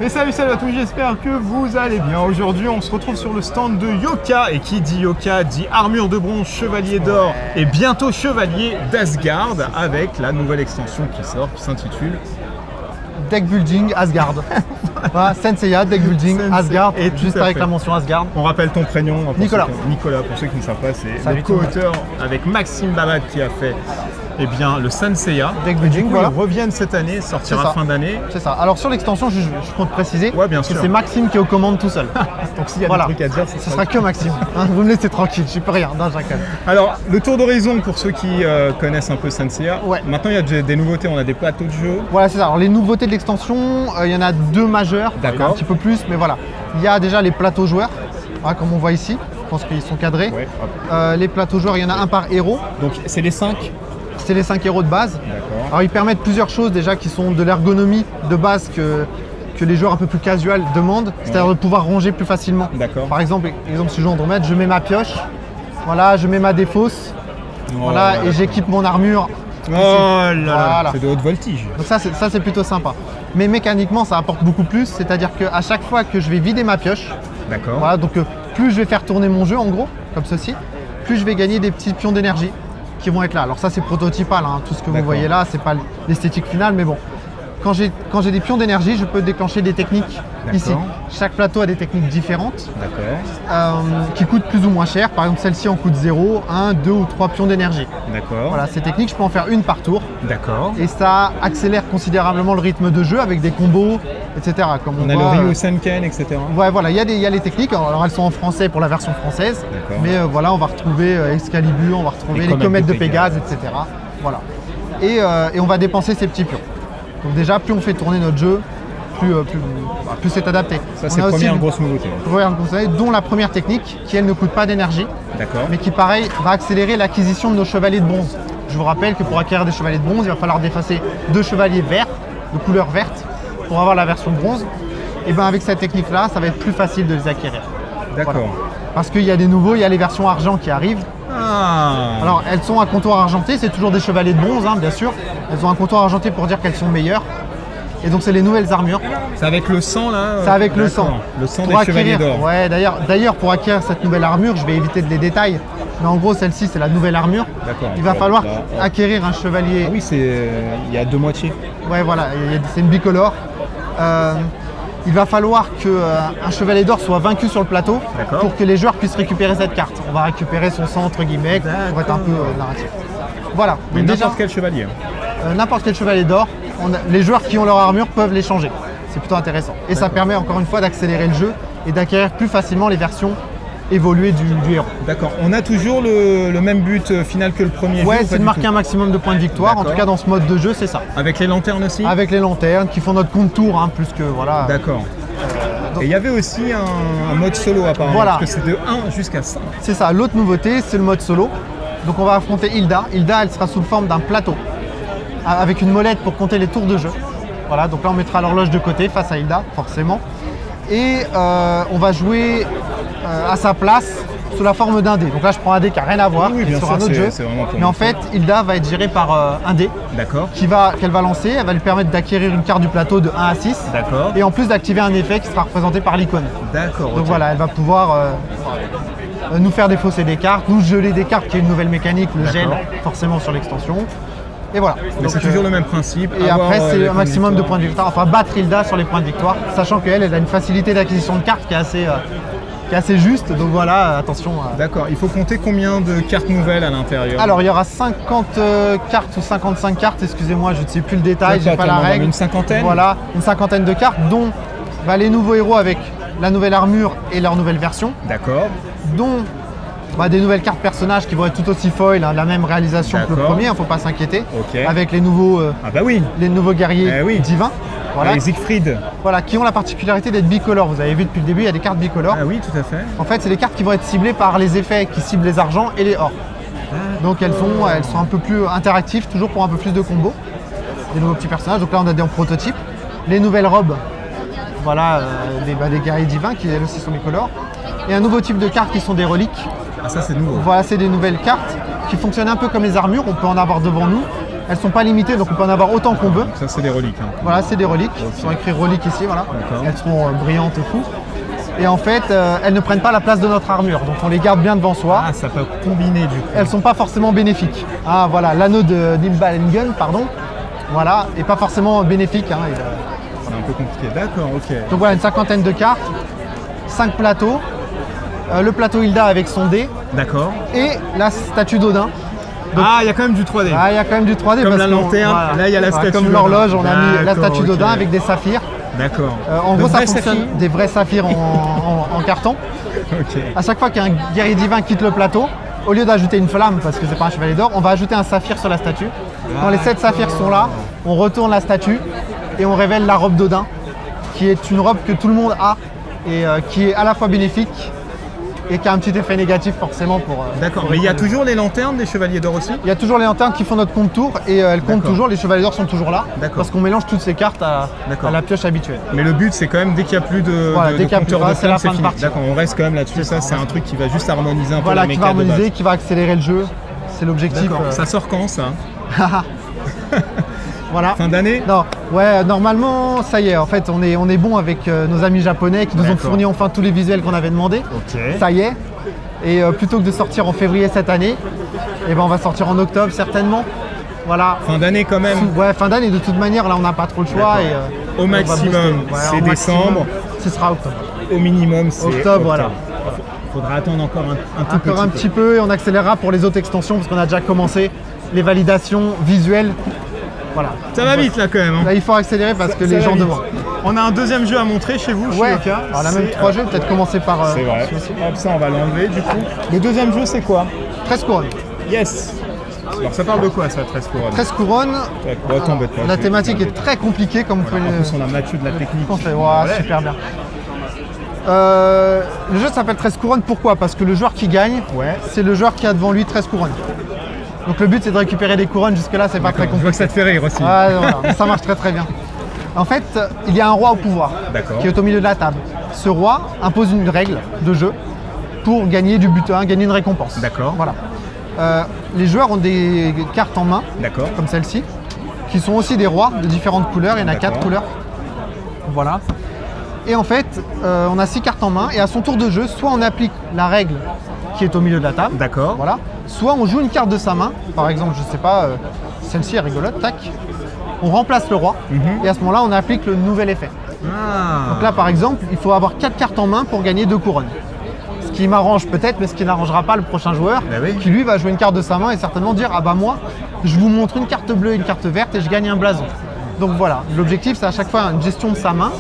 Et salut à tous, j'espère que vous allez bien. Aujourd'hui, on se retrouve sur le stand de Yoka. Et qui dit Yoka dit armure de bronze, chevalier d'or et bientôt chevalier d'Asgard avec la nouvelle extension qui sort, qui s'intitule Deck Building Asgard. Voilà, Senseiya, Deck Building Asgard, et juste avec la mention Asgard. On rappelle ton prénom. Nicolas. Nicolas, pour ceux qui ne savent pas, c'est le co-auteur avec Maxime Babad qui a fait le Senseiya. Deck Building, voilà. Ils reviennent cette année, sortira fin d'année. C'est ça. Alors sur l'extension, je compte préciser bien sûr. que c'est Maxime qui est aux commandes tout seul. Donc s'il y a des trucs à dire, ce sera que Maxime. Hein, vous me laissez tranquille, je peux rien. Non, j'inquiète. Alors, le tour d'horizon pour ceux qui connaissent un peu Senseiya. Ouais. Maintenant, il y a des nouveautés, on a des plateaux de jeu. Voilà, c'est ça. Alors les nouveautés de l'extension, il y en a deux majeures. D'accord. Un petit peu plus, mais voilà. Il y a déjà les plateaux joueurs, voilà, comme on voit ici. Je pense qu'ils sont cadrés. Ouais, les plateaux joueurs, il y en a un par héros. Donc c'est les 5. C'est les 5 héros de base. D'accord. Alors ils permettent plusieurs choses déjà qui sont de l'ergonomie de base que les joueurs un peu plus casual demandent, c'est-à-dire de pouvoir ranger plus facilement. D'accord. Par exemple, si je joue Andromède, je mets ma pioche, voilà, je mets ma défausse, voilà, et j'équipe mon armure. Voilà. C'est de haute voltige. Donc ça c'est plutôt sympa. Mais mécaniquement ça apporte beaucoup plus, c'est-à-dire qu'à chaque fois que je vais vider ma pioche, d'accord. Voilà, donc plus je vais faire tourner mon jeu en gros, comme ceci, plus je vais gagner des petits pions d'énergie qui vont être là. Alors ça c'est prototypal, hein. Tout ce que vous voyez là, c'est pas l'esthétique finale, mais bon. Quand j'ai des pions d'énergie, je peux déclencher des techniques ici. Chaque plateau a des techniques différentes qui coûtent plus ou moins cher. Par exemple, celle-ci en coûte 0, 1, 2 ou 3 pions d'énergie. D'accord. Voilà, ces techniques, je peux en faire une par tour. D'accord. Et ça accélère considérablement le rythme de jeu avec des combos, etc. Comme on a le Ryu Senken, etc. Ouais, voilà, il y a les techniques. Alors elles sont en français pour la version française. Mais voilà, on va retrouver Excalibur, on va retrouver les comètes de Pégase, etc. Voilà. Et on va dépenser ces petits pions. Donc déjà, plus on fait tourner notre jeu, plus c'est adapté. Ça, c'est la première grosse nouveauté. Dont la première technique, qui elle ne coûte pas d'énergie, mais qui pareil va accélérer l'acquisition de nos chevaliers de bronze. Je vous rappelle que pour acquérir des chevaliers de bronze, il va falloir défacer 2 chevaliers verts, de couleur verte, pour avoir la version bronze. Et bien avec cette technique-là, ça va être plus facile de les acquérir. D'accord. Voilà. Parce qu'il y a des nouveaux, il y a les versions argent qui arrivent. Alors elles sont à comptoir argenté, c'est toujours des chevaliers de bronze, hein, bien sûr. Elles ont un comptoir argenté pour dire qu'elles sont meilleures. Et donc c'est les nouvelles armures. C'est avec le sang là C'est avec le sang. Le sang des chevaliers d'or. Ouais, d'ailleurs pour acquérir cette nouvelle armure, je vais éviter de les détails. Mais en gros celle-ci c'est la nouvelle armure. Il va falloir acquérir un chevalier. Ah oui, il y a deux moitiés. Ouais voilà, c'est une bicolore. Il va falloir qu'un chevalier d'or soit vaincu sur le plateau pour que les joueurs puissent récupérer cette carte. On va récupérer son sang entre guillemets pour être un peu narratif. Voilà. Mais n'importe quel chevalier. N'importe quel chevalier d'or, les joueurs qui ont leur armure peuvent les changer. C'est plutôt intéressant. Et ça permet encore une fois d'accélérer le jeu et d'acquérir plus facilement les versions évoluées du héros. D'accord. On a toujours le même but final que le premier. Ouais, c'est de marquer un maximum de points de victoire. En tout cas, dans ce mode de jeu, c'est ça. Avec les lanternes aussi. Avec les lanternes qui font notre contour, hein, plus que voilà. D'accord. Et il y avait aussi un mode solo apparemment. Voilà. Parce que c'est de 1 jusqu'à 5. C'est ça. L'autre nouveauté, c'est le mode solo. Donc on va affronter Hilda. Hilda, elle sera sous forme d'un plateau avec une molette pour compter les tours de jeu. Voilà. Donc là, on mettra l'horloge de côté face à Hilda, forcément. Et on va jouer à sa place sous la forme d'un dé. Donc là je prends un dé qui n'a rien à voir, sur un autre jeu. Mais en fait Hilda va être gérée par un dé qu'elle va lancer, elle va lui permettre d'acquérir une carte du plateau de 1 à 6. Et en plus d'activer un effet qui sera représenté par l'icône. Donc voilà, elle va pouvoir nous faire défausser des cartes, nous geler des cartes qui est une nouvelle mécanique, le gel forcément sur l'extension. Et voilà. Mais c'est toujours le même principe. Et après c'est un maximum de points de victoire, enfin battre Hilda sur les points de victoire, sachant qu'elle a une facilité d'acquisition de cartes qui est assez juste, donc voilà, attention. D'accord, il faut compter combien de cartes nouvelles à l'intérieur? Alors il y aura 50 cartes ou 55 cartes, excusez-moi, je ne sais plus le détail, j'ai pas la règle. Une cinquantaine? Voilà, une cinquantaine de cartes, dont les nouveaux héros avec la nouvelle armure et leur nouvelle version. D'accord. Dont des nouvelles cartes personnages qui vont être tout aussi foil, hein, la même réalisation que le premier, il ne faut pas s'inquiéter. Avec les nouveaux, les nouveaux guerriers divins. Voilà. Les Siegfried. Voilà, qui ont la particularité d'être bicolores. Vous avez vu depuis le début, il y a des cartes bicolores. Ah oui, tout à fait. En fait, c'est des cartes qui vont être ciblées par les effets qui ciblent les argents et les or. Donc elles sont un peu plus interactives, toujours pour un peu plus de combos. Des nouveaux petits personnages. Donc là, on a des en prototype. Les nouvelles robes, voilà, des guerriers divins qui elles aussi sont bicolores. Et un nouveau type de cartes qui sont des reliques. Ah ça c'est nouveau. Voilà, c'est des nouvelles cartes qui fonctionnent un peu comme les armures. On peut en avoir devant nous. Elles sont pas limitées, donc on peut en avoir autant qu'on veut. Donc ça, c'est des reliques. Hein. Voilà, c'est des reliques. Elles sont écrites reliques ici, voilà. Elles seront brillantes et fou. Et en fait, elles ne prennent pas la place de notre armure, donc on les garde bien devant soi. Ah, ça peut combiner du coup. Elles sont pas forcément bénéfiques. Ah voilà, l'anneau de Nibelungen, pardon, voilà, est pas forcément bénéfique. Hein, c'est un peu compliqué, d'accord, ok. Donc voilà, une cinquantaine de cartes, 5 plateaux, le plateau Hilda avec son dé. D'accord. Et la statue d'Odin. Donc, il y a quand même du 3D. Ah, il y a quand même du 3D. Comme la lanterne, voilà. Là il y a la statue. Comme l'horloge, on a mis la statue d'Odin avec des saphirs. D'accord. En gros, ça fonctionne des vrais saphirs en carton. Okay. À chaque fois qu'un guerrier divin quitte le plateau, au lieu d'ajouter une flamme, parce que c'est pas un chevalier d'or, on va ajouter un saphir sur la statue. Quand les 7 saphirs sont là, on retourne la statue et on révèle la robe d'Odin, qui est une robe que tout le monde a et qui est à la fois bénéfique et qui a un petit effet négatif forcément pour... D'accord, mais il y a toujours les lanternes des chevaliers d'or aussi? Il y a toujours les lanternes qui font notre compte tour et elles comptent toujours, les chevaliers d'or sont toujours là parce qu'on mélange toutes ces cartes à la pioche habituelle. Mais le but c'est quand même dès qu'il n'y a plus de compteur de flamme, c'est fini. D'accord, on reste quand même là-dessus, ça c'est un truc qui va juste harmoniser un peu la mécanique. Voilà, qui va harmoniser, qui va accélérer le jeu, c'est l'objectif. Ça sort quand ça? Voilà. Fin d'année? Non, ouais, normalement, ça y est, en fait, on est bon avec nos amis japonais qui nous ont fourni enfin tous les visuels qu'on avait demandé. Ça y est. Et plutôt que de sortir en février cette année, eh ben, on va sortir en octobre certainement. Voilà. Fin d'année quand même? Ouais, fin d'année, de toute manière, là, on n'a pas trop le choix. Et, au maximum, c'est décembre. Ce sera octobre. Au minimum, c'est octobre. Voilà. Il faudra attendre encore un petit peu et on accélérera pour les autres extensions parce qu'on a déjà commencé les validations visuelles. Voilà. Ça va vite là quand même. Hein. Là, il faut accélérer parce que les gens demandent. On a un deuxième jeu à montrer chez vous, chez Yoka. On a même 3 jeux, peut-être commencer par. C'est vrai. Hop, ça on va l'enlever du coup. Le deuxième jeu c'est quoi? 13 couronnes. Yes. Alors ça parle de quoi ça, 13 couronnes? 13 couronnes. La thématique est très compliquée comme vous pouvez le. En plus on a Mathieu de la technique. Super bien. Le jeu s'appelle 13 couronnes, pourquoi? Parce que le joueur qui gagne, c'est le joueur qui a devant lui 13 couronnes. Donc le but c'est de récupérer des couronnes, jusque là c'est pas très compliqué. Je vois que ça te fait rire aussi. Voilà. Ça marche très bien. En fait, il y a un roi au pouvoir qui est au milieu de la table. Ce roi impose une règle de jeu pour gagner du butin, gagner une récompense. D'accord. Voilà. Les joueurs ont des cartes en main, comme celle-ci, qui sont aussi des rois de différentes couleurs, il y en a 4 couleurs. Voilà. Et en fait, on a 6 cartes en main et à son tour de jeu, soit on applique la règle qui est au milieu de la table. D'accord. Voilà. Soit on joue une carte de sa main, par exemple, je sais pas, celle-ci est rigolote, tac. On remplace le roi et à ce moment-là, on applique le nouvel effet. Donc là, par exemple, il faut avoir 4 cartes en main pour gagner 2 couronnes. Ce qui m'arrange peut-être, mais ce qui n'arrangera pas le prochain joueur, qui lui va jouer une carte de sa main et certainement dire « Ah bah moi, je vous montre une carte bleue et une carte verte et je gagne un blason ». Donc voilà, l'objectif c'est à chaque fois une gestion de sa main.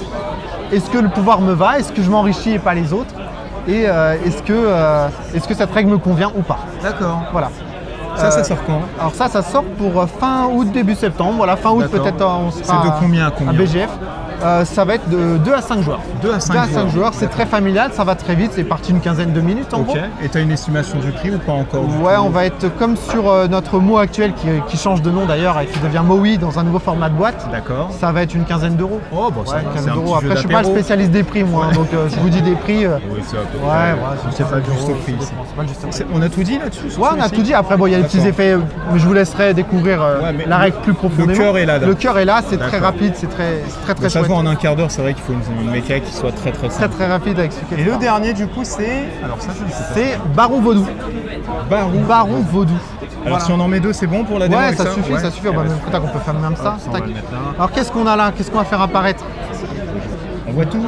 Est-ce que le pouvoir me va? Est-ce que je m'enrichis et pas les autres? Et est-ce que cette règle me convient ou pas? D'accord. Voilà. Ça sort quand? Alors ça sort pour fin août, début septembre. Voilà, fin août peut-être on sera c'est de combien à combien? À BGF. Ça va être de 2 à 5 joueurs. 2 à 5 joueurs, c'est très familial, ça va très vite, c'est parti une quinzaine de minutes en gros. Et tu as une estimation du prix ou pas encore? Ouais, on va être comme sur notre Mo actuel qui change de nom d'ailleurs et qui devient Mowi dans un nouveau format de boîte. D'accord. Ça va être une quinzaine d'euros. Oh, bon, ça va, 15 euros. Après, je suis pas le spécialiste des prix, moi, donc je vous dis des prix. Oui, c'est pas le juste prix ici. On a tout dit là-dessus? Ouais, on a tout dit. Après, bon, il y a des petits effets, mais je vous laisserai découvrir la règle plus profondément. Le cœur est là. Le cœur est là, c'est très rapide, c'est très chouette. En un quart d'heure, c'est vrai qu'il faut une méca qui soit très simple. Très rapide avec ce qui est. Et le dernier du coup c'est... Alors ça je ne sais pas. C'est Baron Vaudou. Baron Vaudou. Alors si on en met 2 c'est bon pour la démo? Ouais, ça suffit. Bah, même on peut faire même ça. Alors qu'est-ce qu'on a là? Qu'est-ce qu'on va faire apparaître? On voit tout?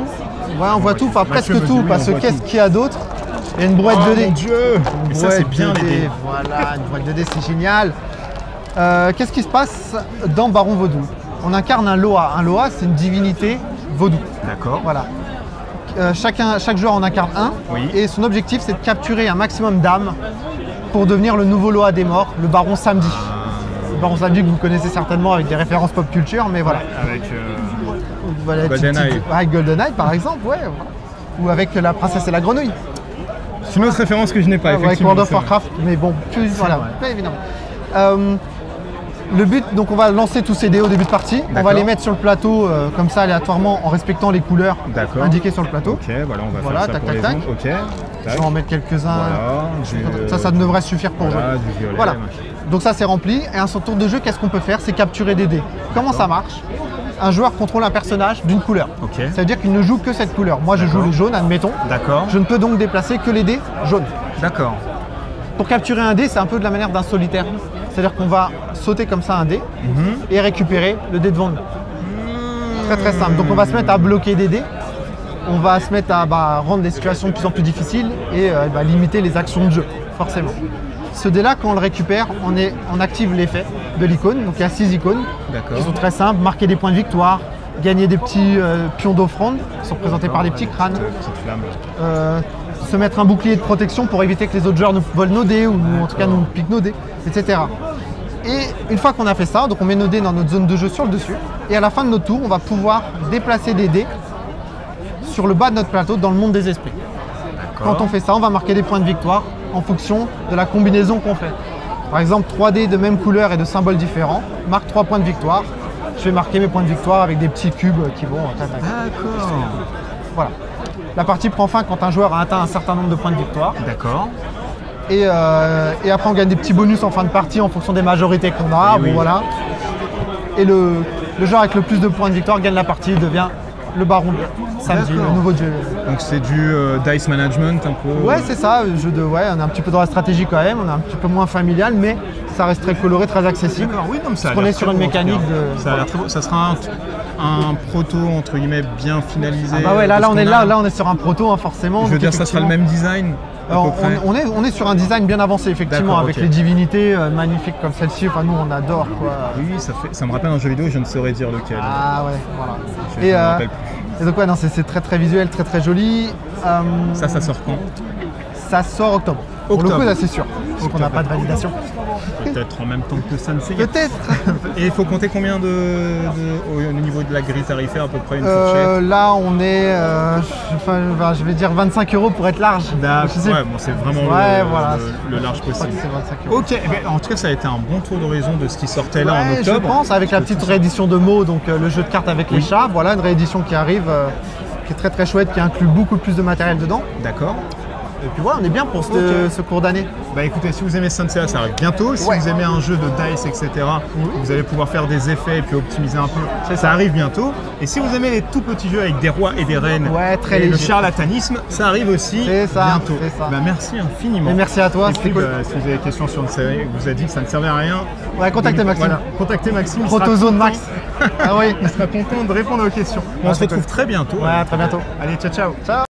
Ouais, on voit tout, enfin presque tout, parce que qu'est-ce qu'il y a d'autre? Il y a une brouette 2D. Mon Dieu! Et ça c'est bien les dés. Voilà, une brouette 2D, c'est génial. Qu'est-ce qui se passe dans Baron Vaudou? On incarne un Loa. Un Loa, c'est une divinité vaudou. D'accord. Voilà. Chaque joueur en incarne un. Et son objectif, c'est de capturer un maximum d'âmes pour devenir le nouveau Loa des morts, le Baron Samedi. Le Baron Samedi que vous connaissez certainement avec des références pop culture, mais voilà. Avec GoldenEye. Avec GoldenEye, par exemple, ouais. Voilà. Ou avec la princesse et la grenouille. C'est une autre référence que je n'ai pas, effectivement. Avec World of Warcraft, mais bon, voilà, évidemment. Le but, donc on va lancer tous ces dés au début de partie. On va les mettre sur le plateau comme ça aléatoirement en respectant les couleurs indiquées sur le plateau. Ok, voilà, on va voilà, faire ça tac, pour tac, les tac. ondes. Ok. Je vais en mettre quelques-uns. Voilà, ça devrait suffire pour jouer. Du violet, voilà. machin. Donc ça c'est rempli. Et à son tour de jeu, qu'est-ce qu'on peut faire? C'est capturer des dés. Comment ça marche? Un joueur contrôle un personnage d'une couleur. Ok. Ça veut dire qu'il ne joue que cette couleur. Moi je joue les jaunes, admettons. D'accord. Je ne peux donc déplacer que les dés jaunes. D'accord. Pour capturer un dé, c'est un peu de la manière d'un solitaire. C'est-à-dire qu'on va sauter comme ça un dé et récupérer le dé devant nous. Très très simple. Donc on va se mettre à bloquer des dés. On va se mettre à rendre les situations de plus en plus difficiles et limiter les actions de jeu, forcément. Ce dé-là, quand on le récupère, on active l'effet de l'icône. Donc il y a 6 icônes qui sont très simples. Marquer des points de victoire, gagner des petits pions d'offrande qui sont représentés par des petits crânes. Se mettre un bouclier de protection pour éviter que les autres joueurs nous volent nos dés ou en tout cas nous piquent nos dés, etc. Et une fois qu'on a fait ça, donc on met nos dés dans notre zone de jeu sur le dessus. Et à la fin de notre tour, on va pouvoir déplacer des dés sur le bas de notre plateau dans le monde des esprits. Quand on fait ça, on va marquer des points de victoire en fonction de la combinaison qu'on fait. Par exemple, 3 dés de même couleur et de symboles différents marquent 3 points de victoire. Je vais marquer mes points de victoire avec des petits cubes qui vont... D'accord. Voilà. La partie prend fin quand un joueur a atteint un certain nombre de points de victoire. D'accord. Et après, on gagne des petits bonus en fin de partie en fonction des majorités qu'on a. Bon, voilà. Et le joueur avec le plus de points de victoire gagne la partie et devient le baron samedi, le nouveau jeu. Donc c'est du dice management un peu. Ouais, c'est ça. Jeu de, on est un petit peu dans la stratégie quand même. On est un petit peu moins familial, mais ça reste très coloré, très accessible. D'accord, oui, non, ça parce qu'on est sur une mécanique de. Ça a l'air très beau. Ça sera un proto entre guillemets bien finalisé. Ah bah ouais, là on est sur un proto, hein, forcément. Je veux dire, ça sera le même design. Alors, on est sur un design bien avancé, effectivement, avec les divinités magnifiques comme celle-ci. Enfin, nous, on adore, quoi. Oui, ça me rappelle un jeu vidéo, je ne saurais dire lequel. Ah ouais, voilà. Je me rappelle plus. Et donc, ouais, non, c'est très très visuel, très très joli. Ça sort quand? Ça sort octobre. Pour le coup, là, c'est sûr, parce qu'on n'a pas de validation. Peut-être en même temps que ça ne sait. Peut-être. Et il faut compter combien au niveau de la grille tarifaire, à peu près une fourchette? Là, on est, je vais dire 25 € pour être large. Ouais, bon, c'est vraiment le large possible. C'est 25 €. Ok, eh bien, en tout cas, ça a été un bon tour d'horizon de ce qui sortait là en octobre. Je pense, avec la petite réédition de mots, donc le jeu de cartes avec les chats. Voilà, une réédition qui arrive, qui est très très chouette, qui inclut beaucoup plus de matériel dedans. D'accord. Et puis voilà, on est bien pour ce cours d'année. Bah écoutez, si vous aimez Sansea, ça arrive bientôt. Si vous aimez un jeu de dice, etc., vous allez pouvoir faire des effets et puis optimiser un peu. Ça arrive bientôt. Et si vous aimez les tout petits jeux avec des rois et des reines et le charlatanisme, ça arrive aussi bientôt. Bah, merci infiniment. Et merci à toi. Et puis, cool. Si vous avez des questions sur Sansea, vous a dit que ça ne servait à rien. Ouais, contactez Maxime. Voilà, contactez Maxime. Protozone Max. Ah oui, il sera content de répondre aux questions. On se retrouve très bientôt. Ouais, très bientôt. Allez, ciao, ciao. Ciao.